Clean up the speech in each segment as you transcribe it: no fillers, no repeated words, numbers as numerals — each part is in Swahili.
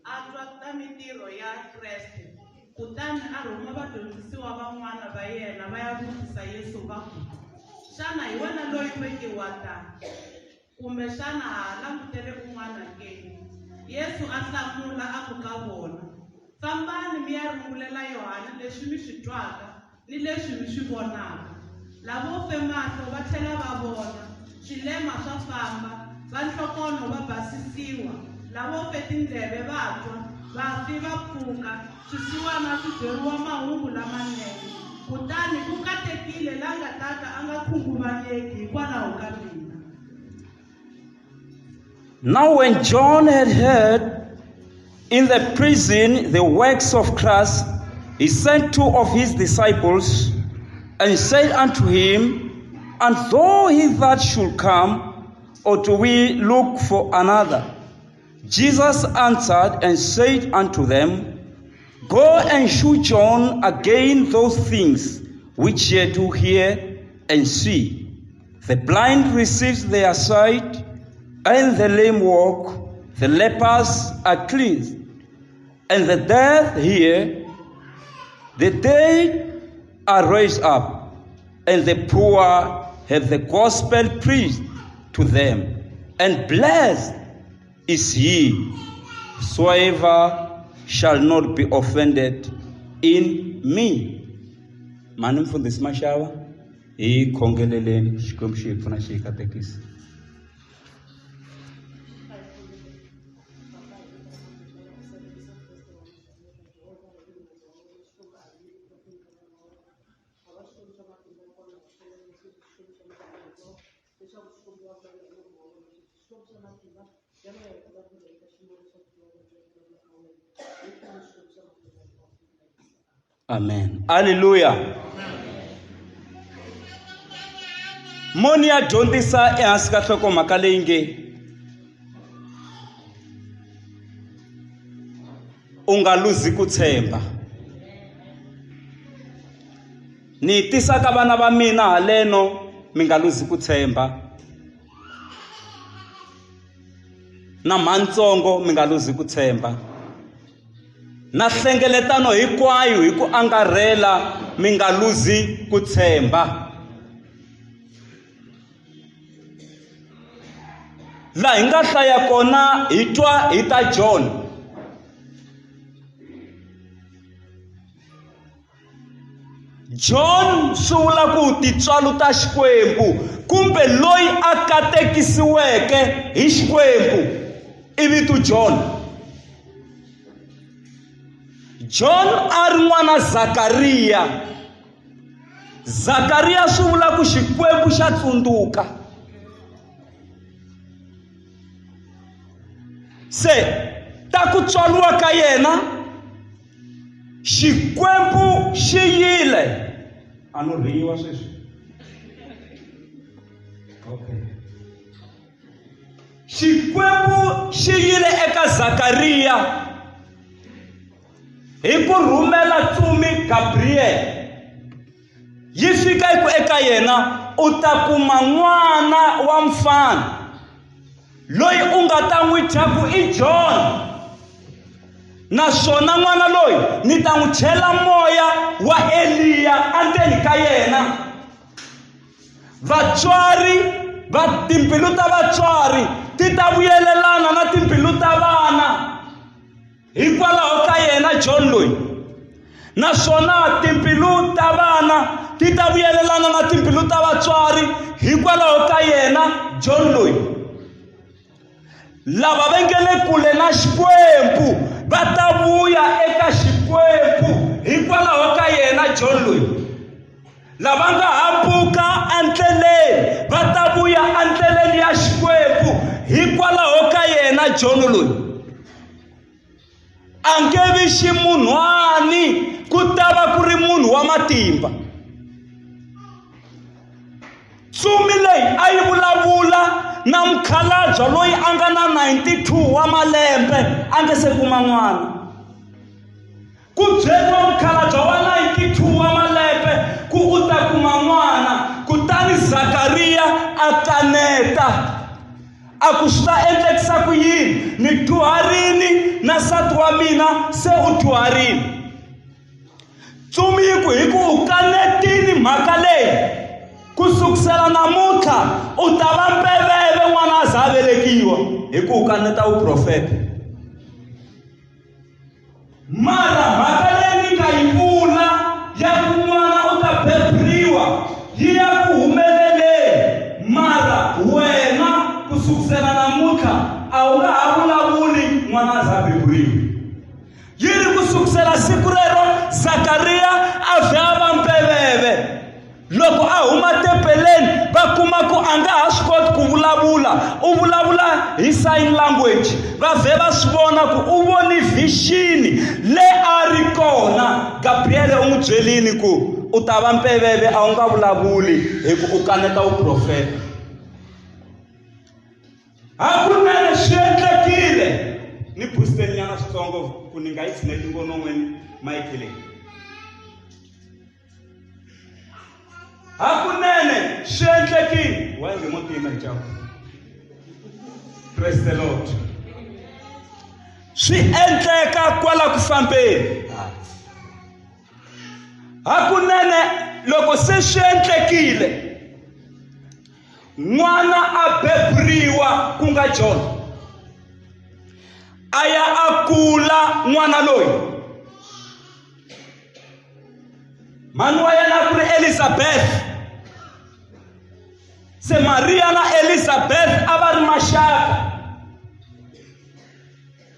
atwa ta mintirho ya Kreste kutani a rhuma vadyondzisiwa van'wana va yena va ya vutisa Yesu va ku, xana hi wena loyi vekiwa tani kumbe xana ha langutele un'wana ke? Yesu a hlamula a ku ka vona, fambani mi ya rungulela Yohana leswi mi swi twaka ni leswi mi swi vonaka. Lavo fe mahlo va tlhela va vona, swilema swa famba, vanhlokonho va basisiwa, lavo fe tindleve va twa, vafi va pfuka, swisiwana swi byeriwa mahungu lamanene. Kutani ku katekile la nga tata a nga khunguvanyeki hikwalaho ka mina. Now when John had heard in the prison the works of Christ, he sent 2 of his disciples and said unto him, And though he that should come, or do we look for another? Jesus answered and said unto them, Go and shew John again those things which ye do hear and see. The blind receive their sight, and the lame walk, the lepers are cleansed, and the dead hear, the dead are raised up, and the poor have the gospel preached to them. And blessed is he, whosoever shall not be offended in me. Mani mfundisi Mashawa, hii kongeleleni Xikwembu xi hi pfuna xi hi katekisa. Amen. Hallelujah. Moni ya dyondzisa ehansi ka nhlokomhaka leyi nge u nga luzi ku tshemba. Ni tisa ka vana va mina haleno mi nga luzi ku tshemba. Na mhantsongo mi nga luzi ku tshemba. Na hlengeletano hinkwayo hi ku angarhela mi nga luzi ku tshemba. La hi nga hlaya kona hi twa hi ta John. John swi vula ku tintswalo ta Xikwembu kumbe loyi a katekisiweke hi Xikwembu i vito John. John a ri n'wana Zakariya. Zakariya swi vula ku Xikwembu xa tsundzuka. Se ta ku tswaliwa ka yena Xikwembu xi yile. A no riwa sweswi. Okay. Xikwembu xi yile eka Zakariya hi ku rhumela tsumi Gabriel. Yi fika eka yena u ta kuma n'wana wa mfana loyi u nga ta n'wi thyaka i John. Naswona n'wana loyi ni ta n'wi chela moya wa Eliya endzeni ka yena. Vatswari va timbilu ta vatswari ti ta vuyelelana na timbilu ta vana hikwalaho ka yena John loyi. Naswona timbilu ta vana ti ta vuyelelana na timbilu ta vatswari hikwalaho ka yena John loyi. Lava va nge le kule na Xikwembu va ta vuya eka Xikwembu hikwalaho ka yena John loyi. Lava nga hambuka endleleni va ta vuya endleleni ya Xikwembu hikwalaho ka yena John loyi. A nge vi ximunhwani ku ta va ku ri munhu wa matimba. Tsumi leyi a yi vulavula na mukhalabye loyi a nga na 92 wa malembe a nge se kuma n'wana. Ku byeriwa mukhalabye wa 92 wa malembe ku u ta kuma n'wana. Kutani Zakariya a kaneta aku swi ta endlekisa ku yini, ni tuharini na nsati wa mina se u tuharini. Tsumiku hi ku u kanetini mhaka leyi, kusukisela namuntlha u ta va mpeveve n'wana a za a velekiwa hi ku u kaneta vuprofeta. Mara mhaka leyi ni nga yi vula ya ku n'wana u ta beburiwa yi ya ku humeleleni, mara wena kusukisela namuntlha a wu nga ha vulavuli n'wana a za a beburiwa. Yi ri kusukisela siku rero Zakariya a vhe a va mpeveve. Loko a huma tempeleni va kuma ku a nga ha swi koti ku vulavula, u vulavula hi sign language. Va vhe va swi vona ku u voni vision le a ri kona. Gabriele u n'wi byelini ku u ta va mpeveve, a wu nga vulavuli hi ku u kaneta vuprofeta. Hakunene swi endlekile. Ni boosteni nyana switsongo ku ni nga yi tshineti ngonon'weni mayike leyi. Hakunene swi endlekile. Wa nge motima njhawu. Praise the Lord. Swi endleka kwala ku fambeni. Hakunene loko se swi endlekile, n'wana a beburiwa ku nga John. Aya a kula n'wana loyi. Mani wa yena ku ri Elizabeth. Se Maria na Elizabeth a va ri maxaka.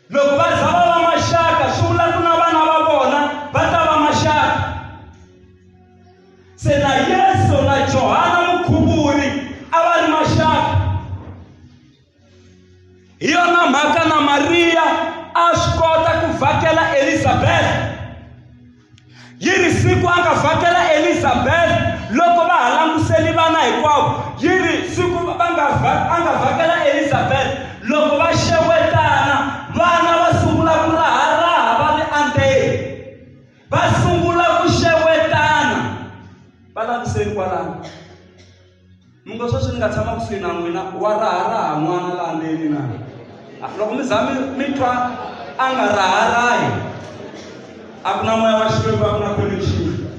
Loko va za va va maxaka, swi vula ku na vana va vona va ta va maxaka. Se na Yesu na Johana Mukhuvuri a va ri maxaka. Hi yona mhaka na Maria a swi kota ku vhakela Elizabeth. Yi ri siku a nga vhakela Elizabeth loko va ha langutiseli vana hinkwavo. Yi ri siku a nga vhakela Elizabeth loko va xewetana, vana va sungula ku raharaha va ri andeni. Va sungula ku xewetana. Va langutiseli kwalano. Mungo sweswi ni nga tshama kusuhi na n'wina wa raharaha n'wana laha ndeni na. Loko mi za mi twa a nga raharahi, a ku na moya wa Xikwembu, a ku na connection.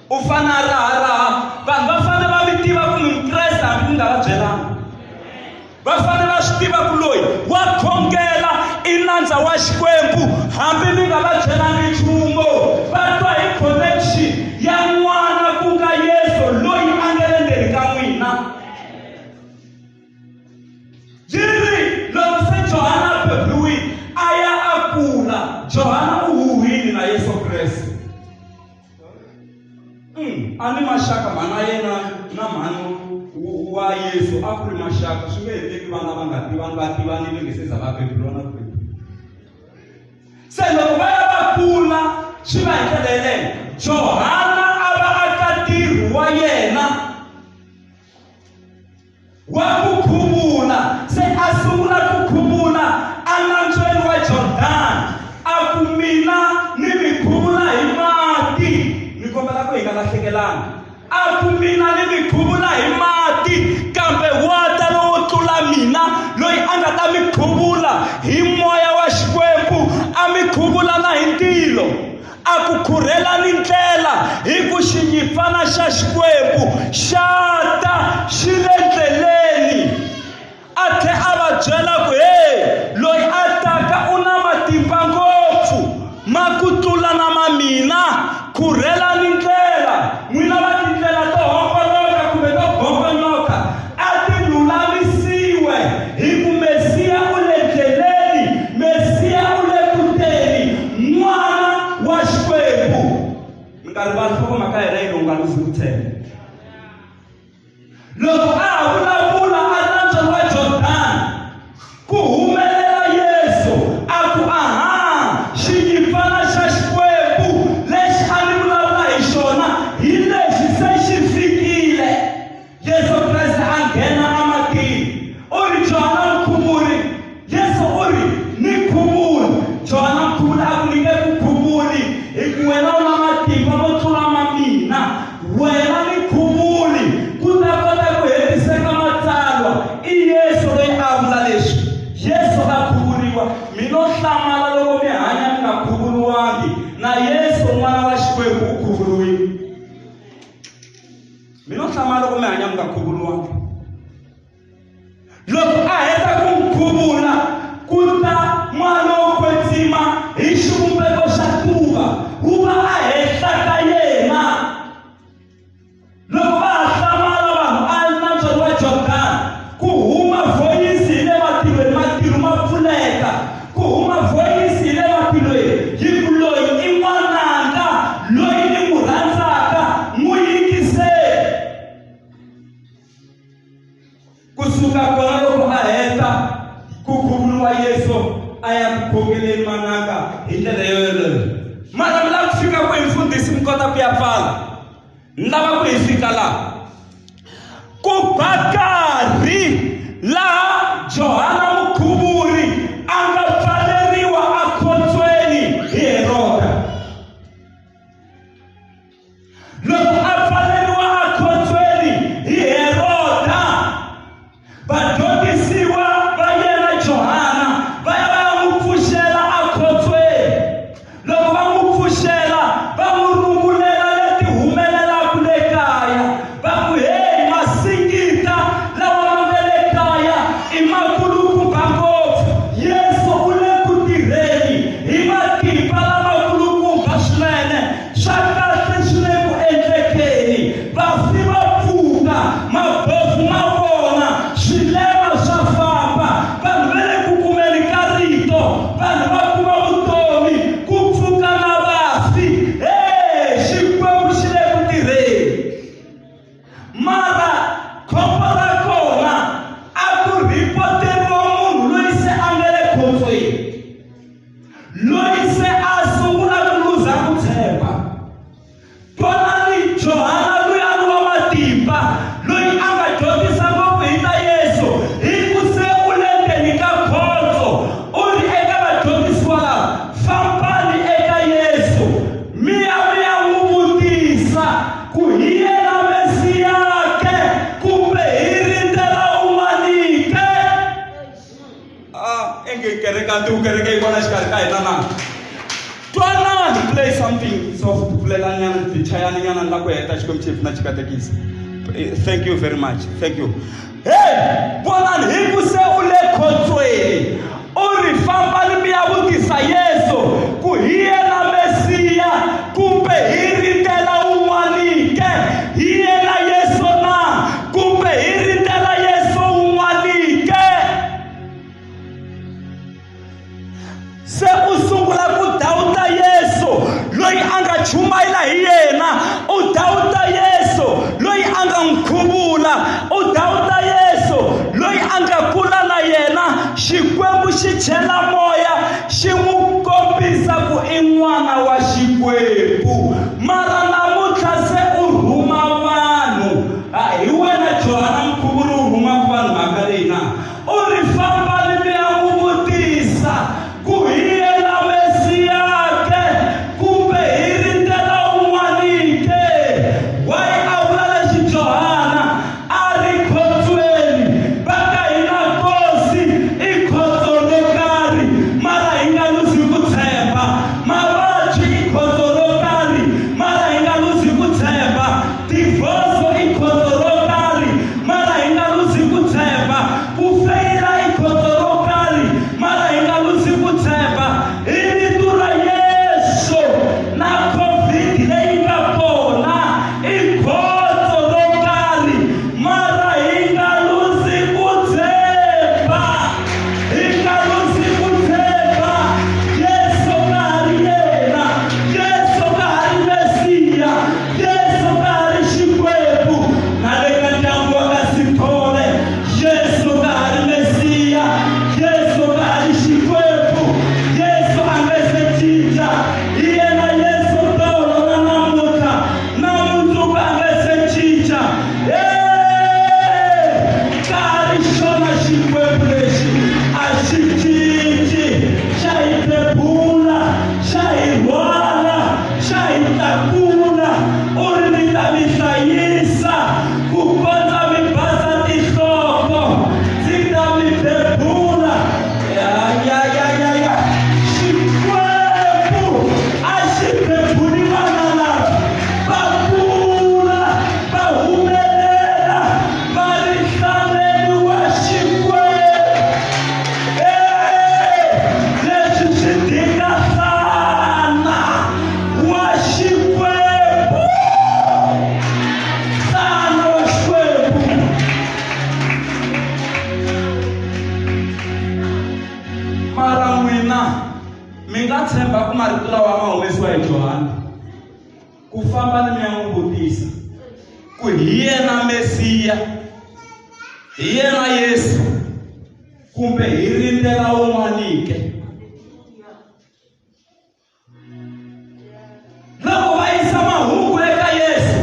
U fane a raharaha. Vanhu va fane va mi tiva ku mi Mukreste hambi mi nga va byelanga. Va fane va swi tiva ku loyi wa khongela i nandza wa Xikwembu hambi mi nga va byelanga nchumu. Va twa hi connection ya n'wana ku nga Yesu loyi a nga le ndzeni ka n'wina. Jiri loko se Johana a beburiwile, a ya a kula. Johana u huhile na Yesu Kreste. A ni maxaka mhana yena na mhani wa Yesu a ku ri maxaka. Swi nge endleki vana va nga tivani, va tivanile nge se za va beburiwa na Kreste. Se loko va ya va kula swi va hi ndlela yeleyo. Johana a va aka ntirho wa yena wa ku khuvula. Se a sungula ku khuvula enambyeni wa Jordani. A ku mina ni mi khuvula hi mati. Ni kombela ku hi nga lahlekelanga. A ku mina ni mi khuvula hi mati, kambe wata lowo tlula mina loyi a nga ta mi khuvula hi moya wa Xikwembu, a mi khuvula na hi ntilo. A ku khurhelani ndlela hi ku xinyipfana xa Xikwembu xa ta xi le ndleleni. A tlhe a va byela ku loyi a taka u na matimba ngopfu ma ku tlula na ma mina. Khurhelani ndlela, n'wina va tindlela to homboloka kumbe to gongonyoka, a ti lulamisiwe hi ku Mesiya u le ndleleni, Mesiya u le kuteni, n'wana wa Xikwembu. Mi nga rivali nhlokomhaka hi leyi nga luzi ku tshemba. Loko a ha vulavula a nantswo wa Jordani, ku humelela Yesu a ku xinyipfana xa Xikwembu lexi a ni vulavula no hlamala loko mi hanya mi nga khuvuriwangi na Yesu n'wana wa Xikwembu u khuvuriwile. Mi no hlamala loko mi hanya mi nga khuvuriwangi. Loko a heta ku khuvula ku ta n'wana wo kwetsima hi xivumbeko xa tuva wu va a henhla ka yena. Loko va ha hlamala vanhu a ri na ntswalo wa Jordani ku huma voyisi hi le matilweni, matilo ma pfuleka, ku huma voyisi hi le matilweni hi ku loyi i n'wananga loyi ni n'wi rhandzaka, n'wi yingiseli. Kusuka kona loko a heta ku khuvuriwa Yesu a ya ku khongeleni mananga hi ndlela yoleyo. Mara mi lava ku fika kwihi mfundhisi mi kota ku ya pfala? Ni lava ku hi fika laha ku ba nkarhi laha Johana Mukhuvuri a nga pfaleriwa ekhotsweni hi Heroda. Loko a pfaleriwa ekhotsweni hi Heroda, vadyondzisiwa va yena Johana va ya va ya n'wi pfuxela ekhotsweni. Loko va n'wi pfuxela va n'wi rungulela leti humelelaka le kaya, va ku heyi masingita lawa ma nga le kaya i makulukumba ngopfu. Yesu u le ku tirheni hi matimba lamakulukumba swinene, swa kahle swi le ku endlekeni. Vafi va pfuka, mabofu ma vona, swilema swa famba, vanhu va le ku kumeni ka rito, vanhu va kuma vutomi, ku pfuka na vafi. Xikwembu xi le ku tirheni. Mara khombo ra kona a ku ripoteriwa munhu loyi se a nga le khotsweni, loyi se a sungula ku luza ku tshemba. Tonani Johana loyi a ri wa matimba, loyi a nga dyondzisa ngopfu hi ta Yesu, hi ku se u le ndzeni ka khotso u ri eka vadyondzisiwa lava, fambani eka Yesu mi ya n'wi vutisa ku hi yena Mesiya ke kumbe hi rindzela un'wani ke. Enge kereka ti u kereke yi vona xikarhi ka hina na. Twanani, play something soft, pfulelanyana tichayaninyana ni la ku heta Xikwembu xi pfuna xikatekisi. Thank you very much. Thank you. Hey, vonani hi ku se u le khotsweni u ri fambani mi ya vutisa Yesu ku hi yena Mesiya kumbe hi rindzela un'wani ke. Hi yena Yesu na kumbe hi rindzela Yesu un'wani ke. Se u sungula ku dawuta Yesu loyi a nga chumayela hi yena, u dawuta Yesu loyi a nga n'wi khuvula, u dawuta Yesu loyi a nga kula na yena. Xikwembu xi chela moya xi n'wi kombisa ku i n'wana wa Xikwembu. Mara namuntlha se u rhuma vanhu, hi wena Johana Mukhuvuri u rhumaka vanhu mhaka leyi na. U ri fambani mi ya n'wi vutisa ku hi yena Mesiya ke kumbe hi rindzela un'wani ke. Why a vula leswi Johana a ri khotsweni? Va ka hina nkosi i khotso ro karhi Minga tshemba ku marito lawa ma humesiwa hi Johana. Ku famba ni mi n'wi vutisa ku hi yena Mesiya, hi yena Yesu, kumbe hi rindzela wun'wani ke? Loko va yisa mahungu eka Yesu,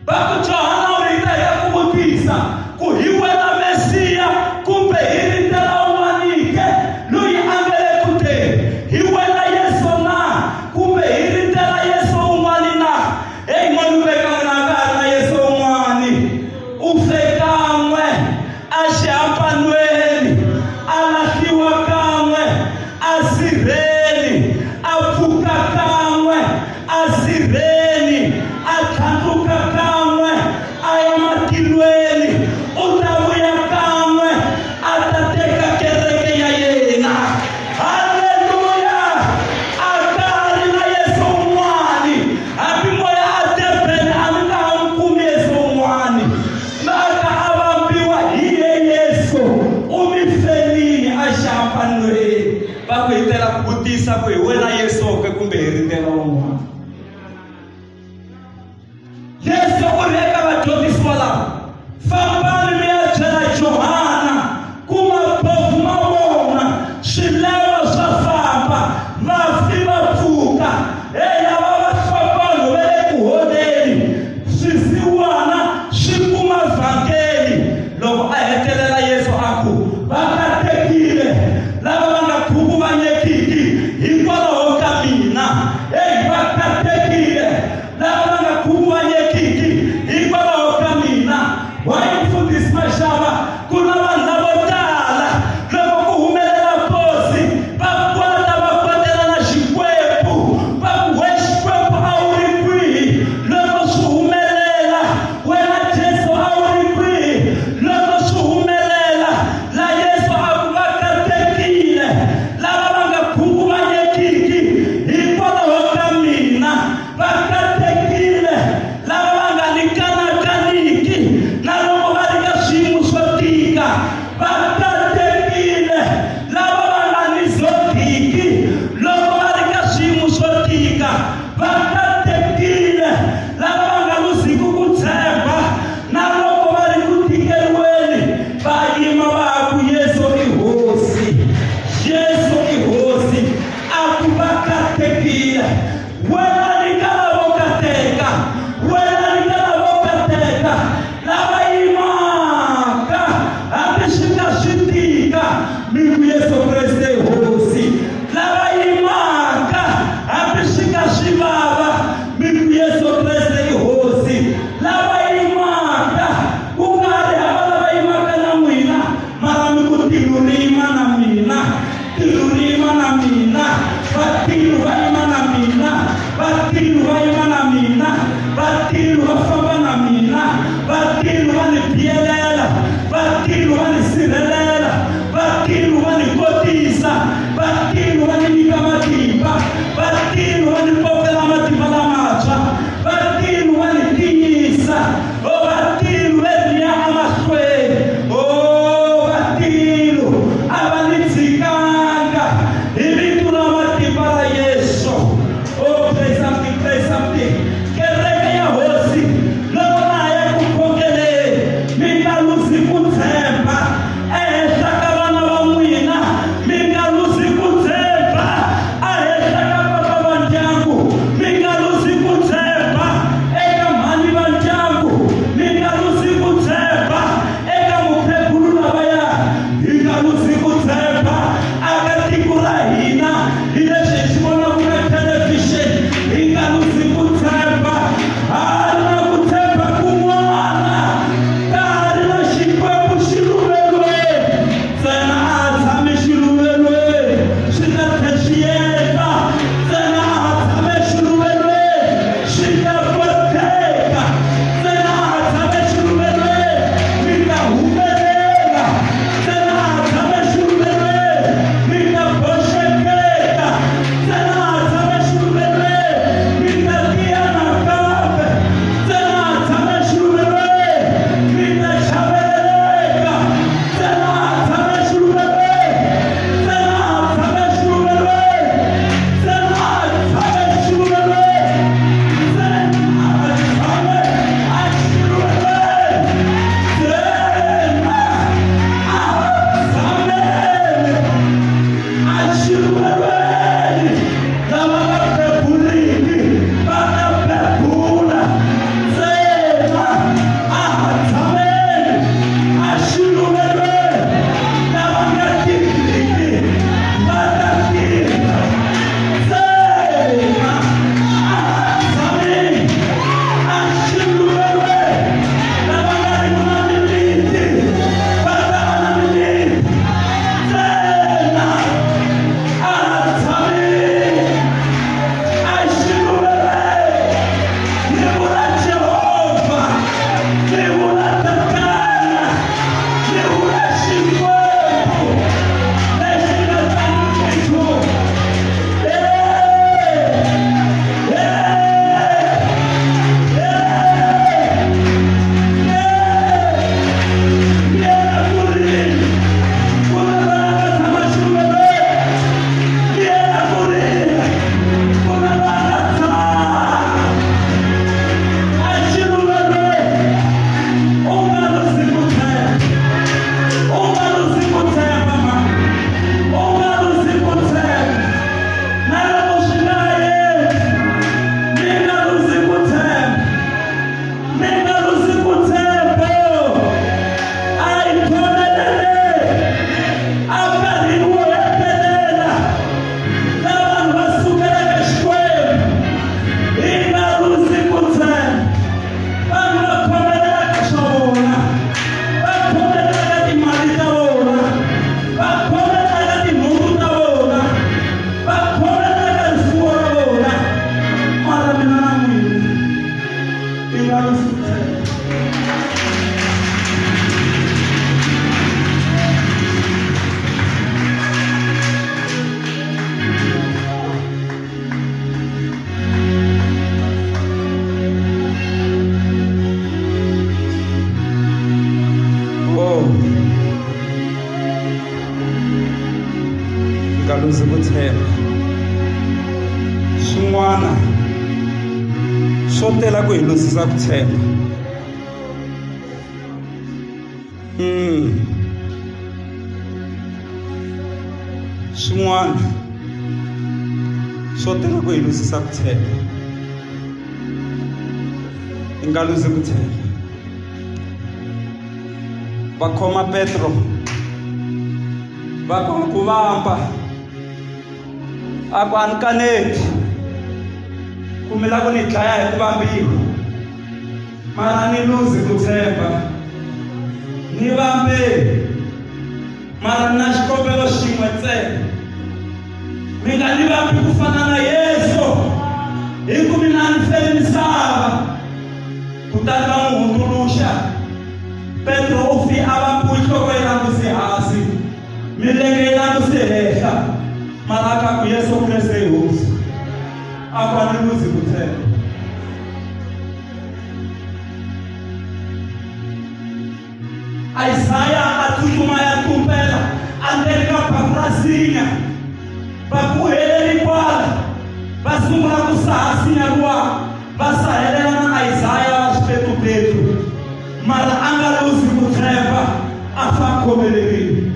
va ku Johana u rita ya ku vutisa ku hi wena Mesiya kumbe hi rindzela wun'wani ke? Loyi a nga le ku teni, hi wena Yesu na kumbe hi rindzela Yesu wun'wani na? Hey n'wana u veka n'wina a nga ha ri na Yesu wun'wani, u fe kan'we a xihambanweni, a lahliwa kan'we a sirheni, a pfuka kan'we a sirheni, a tlhandluka kan'we a ya matilweni, u ta vuya kan'we a ta teka kereke ya yena. Haleluya! A ka ri na Yesu wun'wani, hambi moya a Durban a mi nga ha n'wi kumi Yesu wun'wani, maka a vambiwa hi Yesu, u mi felini a xihambanweni. Va ku hitela ku vutisa ku hi wena Yesu ke kumbe hi rindzela wun'wana? Yesu u ri eka vadyondzisi lava, fambani mi ya byela Johana ku mabofu ma vona, swilevo swa famba, vafi va pfuka, lava va hlokolo va le ku holeni, swisiwana swi kuma vhangeli. Loko a hetelela Yesu a ku va katekile lava va nga khunguvanyekiki hikwalaho ka mina. Va katekile lava va nga khunguvanyekiki hikwalaho ka mina. Why mfundhisi Mashava? Ku na vanhu lavo tala loko ku humelela nkosi va kwata va kwatela na Xikwembu, va ku we Xikwembu a wu ri kwihi loko swi humelela? Wena Jesu a wu ri kwihi loko swi humelela? La Yesu a ku va katekile lava va nga khunguvanyekiki hikwalaho ka mina, va katekile lava va nga ni kanakaniki na loko va ri ka swiyimo swo tika, va katekile lava va nga ni zodiki loko va ri ka swiyimo swo tika, va katekile lava va nga luziki ku tshemba na loko va ri ku tikeriweni, va yima va ku Yesu i hosi, Yesu i hosi. A ku va katekile. Wena ni nga lavo kateka, wena ni nga lavo kateka lava yimaka hambi swi nga swi tika, mi ku Yesu Kreste i hosi. Lava yimaka hambi swi nga swi vava, mi ku Yesu Kreste i hosi. Lava yimaka ku nga ri hava lava yimaka na n'wina, mara mi ku tilurima na mina, tilurima na mina, vatilu va yima na mina, vatilu va yima na mina, vatilu va famba na mina, vatilu va ni biyelela, vatilu va ni sirhelela, vatilu va ni kotisa, vatilu va ni nyika matimba, vatilu va ni popela matimba lamantshwa, vatilu va ni tiyisa, vatilu va ya emahlweni, vatilu a va ni tshikanga hi vito la matimba la Yesu. Play something. Kereke ya hosi luzi ku Tshembha. Swin'wana swo tela ku hi luzisa ku Tshembha. Swin'wana swo tela ku hi luzisa ku Tshembha. Hi nga luzi ku Tshembha. Va khoma Petro, va khoma ku vamba, a ku a ni kaneti ku mi lava ku ni dlaya hi ku vambiwa, mara ni luzi ku Tshembha. Ni vambe mara na xikombelo xin'we ntsena, mi nga ni vambi ku fana na Yesu hi ku mina ni fele misava kutani va n'wi hundzuluxa. Petro u fi a va pfuxa nhloko yi languse hansi, milenge yi languse henhla, mara a ka ku Yesu Kreste i hosi. A ku a ni luzi ku Tshembha. Isaya a tsutsuma ya tumbela endzeni ka purasinya, va ku heleli kwala, va sungula ku sahasinya luwa, va sahelela na Isaya wa xipetupetsu, mara a nga luzi ku Tshembha, a fa khomelerile.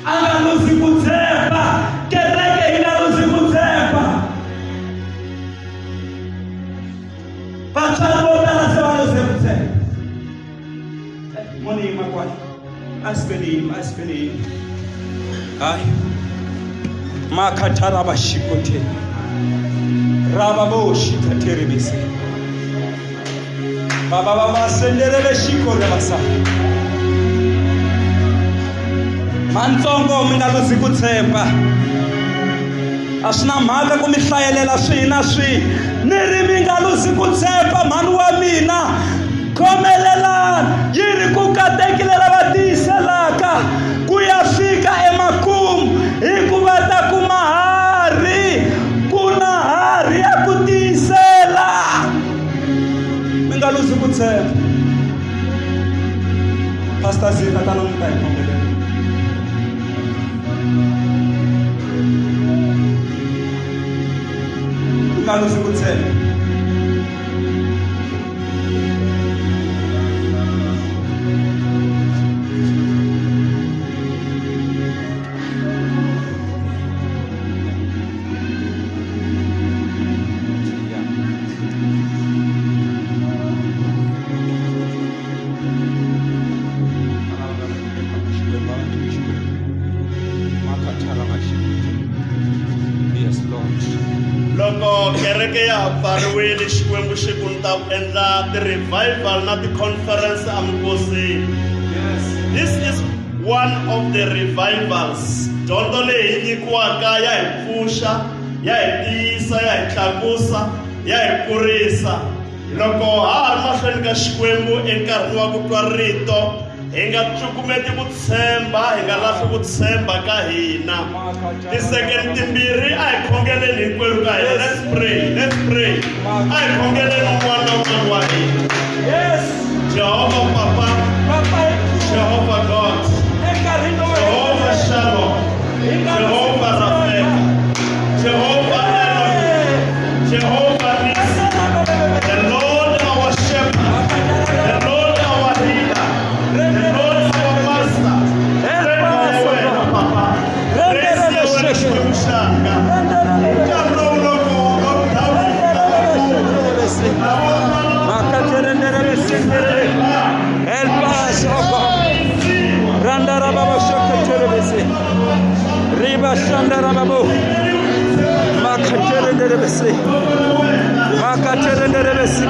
A nga luzi ku Tshembha, kereke yi nga luzi ku Tshembha. Vatswari vo tala se va luze ku Tshembha. Moni yima kwala, a sipeni yima. Hayi, makhathara va xikotheni. Rava vo xikhatheri vise. Baba va senderele xiko le vasati. Matsongo mi nga luzi ku Tshembha. A swi na mhaka ku mi hlayelela swihi na swihi. Ni ri mi nga luzi ku Tshembha, mhani wa mina. Khomelelani yi ri ku katekile lava tiyiselaka ku ya fika emakumu, hikuva ta kuma hari. Ku na hari ya ku tiyisela. Mi nga luzi ku Tshembha. Pastor Zika ta no mi ta hi khomelela. Nga luzi ku Tshembha. loko kereke ya pfariwile xikwembu xi ku ni ta endla ti-revival na ti-conference amukosini. This is one of the revivals. Dyondzo leyi nyikiwaka ya hi pfuxa, ya hi tiyisa, ya hi tlakusa, ya hi kurisa. Loko ha ha ri mahlweni ka xikwembu enkarhini wa ku twa rito, hi nga cukumeti ku tshemba, hi nga lahli ku tshemba ka hina. Ti-second timbirhi a hi khongeleni hinkwerhu ka hina. Let's pray, let's pray. A hi khongeleni un'wana na un'wana wa hina. Yes. Jehovah Papa, Jehovah God, Jehovah Shalom, Jehovah Rapha, Jehovah Elohim, Jehovah Nissi, the Lord our Shepherd, the Lord our Healer, the Lord our Master. Praise your way, Papa. Praise your way, Shemshaka. Help us, oh God. Randara Baba Shakaterebese. Riba Shandara Babu. Makaterebese. Makaterebese.